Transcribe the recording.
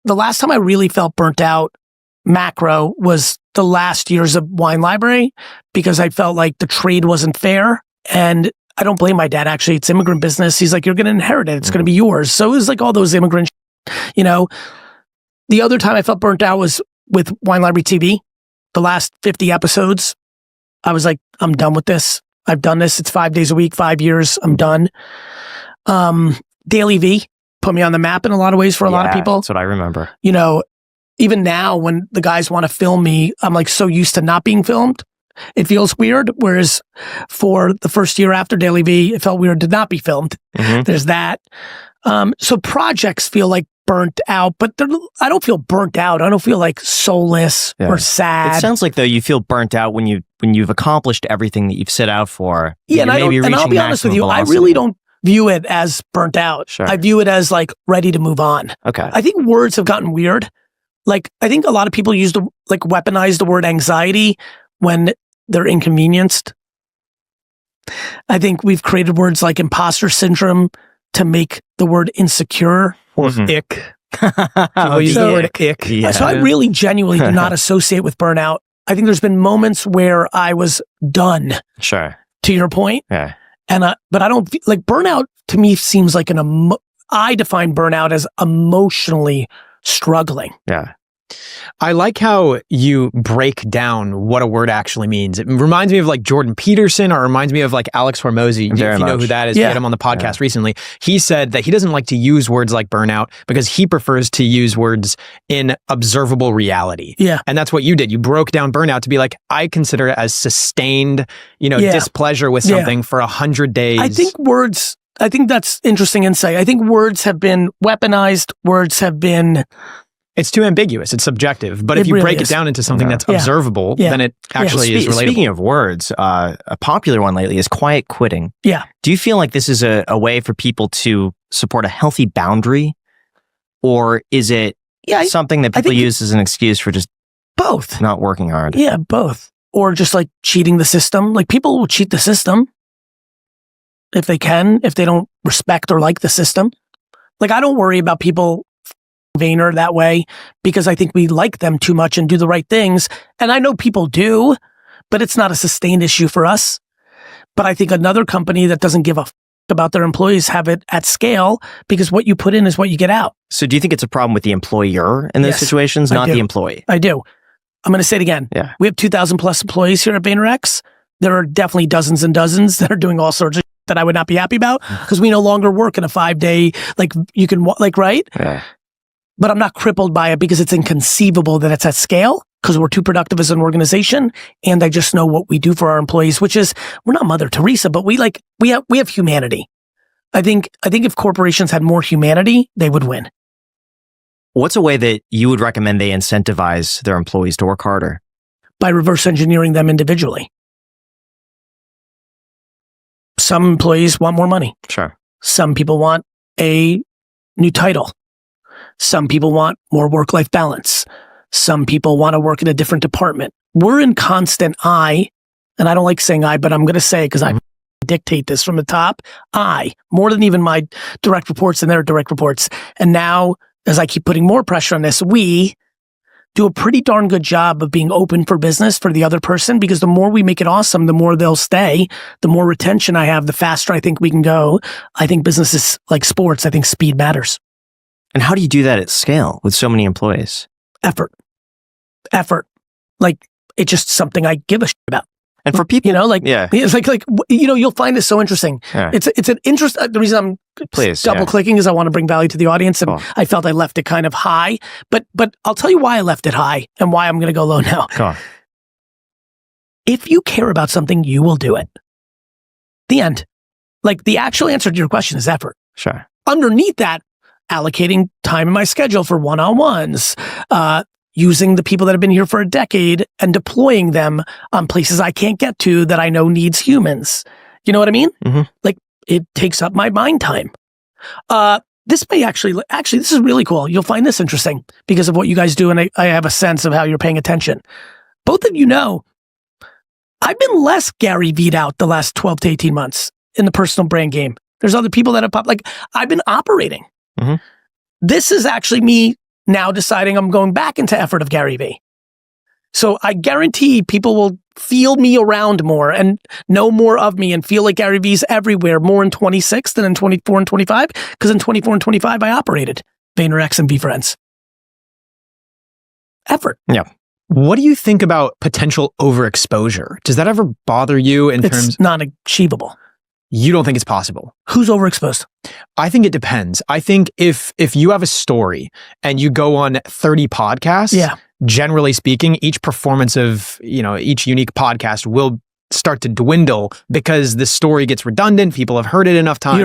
the last time I really felt burnt out macro was the last years of Wine Library, because I felt like the trade wasn't fair. And I don't blame my dad, actually. It's immigrant business. He's like, you're going to inherit it. It's going to be yours. So it was like all those immigrant, you know. The other time I felt burnt out was with Wine Library TV. The last 50 episodes, I was like, I'm done with this. I've done this. It's 5 days a week, 5 years. I'm done. GaryVee put me on the map in a lot of ways for a lot of people. That's what I remember. You know, even now when the guys want to film me, I'm like so used to not being filmed. It feels weird. Whereas for the first year after GaryVee, it felt weird to not be filmed. There's that. So projects feel like burnt out, but I don't feel burnt out. I don't feel like soulless or sad. It sounds like though you feel burnt out when you've accomplished everything that you've set out for. Yeah, and I'll be honest with you, velocity. I really don't view it as burnt out. Sure. I view it as like ready to move on. Okay. I think words have gotten weird. Like I think a lot of people weaponize the word anxiety when they're inconvenienced. I think we've created words like imposter syndrome to make the word insecure or ick. People use the word ick. Yeah. So I really genuinely do not associate with burnout. I think there's been moments where I was done. Sure. To your point. Yeah. And but I don't like burnout to me seems like I define burnout as emotionally struggling. Yeah. I like how you break down what a word actually means. It reminds me of like Jordan Peterson, or it reminds me of like Alex Hormozy. If you know who that is, you had him on the podcast recently. He said that he doesn't like to use words like burnout because he prefers to use words in observable reality. Yeah. And that's what you did. You broke down burnout to be like, I consider it as sustained, displeasure with something for 100 days. I think that's interesting insight. I think words have been weaponized. Words have been... It's too ambiguous. It's subjective. But if you break it down into something that's observable, then it actually is relatable. Speaking of words, a popular one lately is quiet quitting. Yeah. Do you feel like this is a way for people to support a healthy boundary? Or is it something that people use as an excuse for just both not working hard? Yeah, both. Or just like cheating the system. Like people will cheat the system if they can, if they don't respect or like the system. Like I don't worry about people Vayner that way because I think we like them too much and do the right things. And I know people do, but it's not a sustained issue for us. But I think another company that doesn't give a about their employees have it at scale because what you put in is what you get out. So do you think it's a problem with the employer in those situations, not the employee? I do. I'm going to say it again. Yeah. We have 2,000 plus employees here at VaynerX. There are definitely dozens and dozens that are doing all sorts of that I would not be happy about because we no longer work in a 5-day, like you can, right? Yeah. But I'm not crippled by it because it's inconceivable that it's at scale because we're too productive as an organization. And I just know what we do for our employees, which is we're not Mother Teresa, but we have humanity. I think if corporations had more humanity, they would win. What's a way that you would recommend they incentivize their employees to work harder? By reverse engineering them individually. Some employees want more money. Sure. Some people want a new title. Some people want more work-life balance. Some people want to work in a different department. We're in constant and I don't like saying but I'm going to say it because I dictate this from the top, more than even my direct reports and their direct reports. And now, as I keep putting more pressure on this, we do a pretty darn good job of being open for business for the other person because the more we make it awesome, the more they'll stay, the more retention I have, the faster I think we can go. I think business is like sports. I think speed matters. And how do you do that at scale with so many employees? Effort. Like, it's just something I give a shit about. And for people, it's like, you'll find this so interesting. Yeah. It's an interest. The reason I'm double clicking is I want to bring value to the audience. And I felt I left it kind of high, but I'll tell you why I left it high and why I'm going to go low now. Go on. If you care about something, you will do it. The end. Like the actual answer to your question is effort. Sure. Underneath that, allocating time in my schedule for one-on-ones, using the people that have been here for a decade and deploying them on places I can't get to that I know needs humans. You know what I mean? Mm-hmm. Like it takes up my mind time. This may actually, this is really cool. You'll find this interesting because of what you guys do. And I have a sense of how you're paying attention. Both of you know, I've been less GaryVee'd out the last 12 to 18 months in the personal brand game. There's other people that have popped, like I've been operating. Mm-hmm. This is actually me now deciding I'm going back into effort of GaryVee. So I guarantee people will feel me around more and know more of me and feel like GaryVee's everywhere more in 26 than in 24 and 25, because in 24 and 25 I operated VaynerX and VeeFriends. Effort. Yeah. What do you think about potential overexposure? Does that ever bother you in terms? It's not achievable. You don't think it's possible? Who's overexposed? I think it depends. I think if you have a story and you go on 30 podcasts, generally speaking, each performance of, each unique podcast will start to dwindle because the story gets redundant. People have heard it enough times.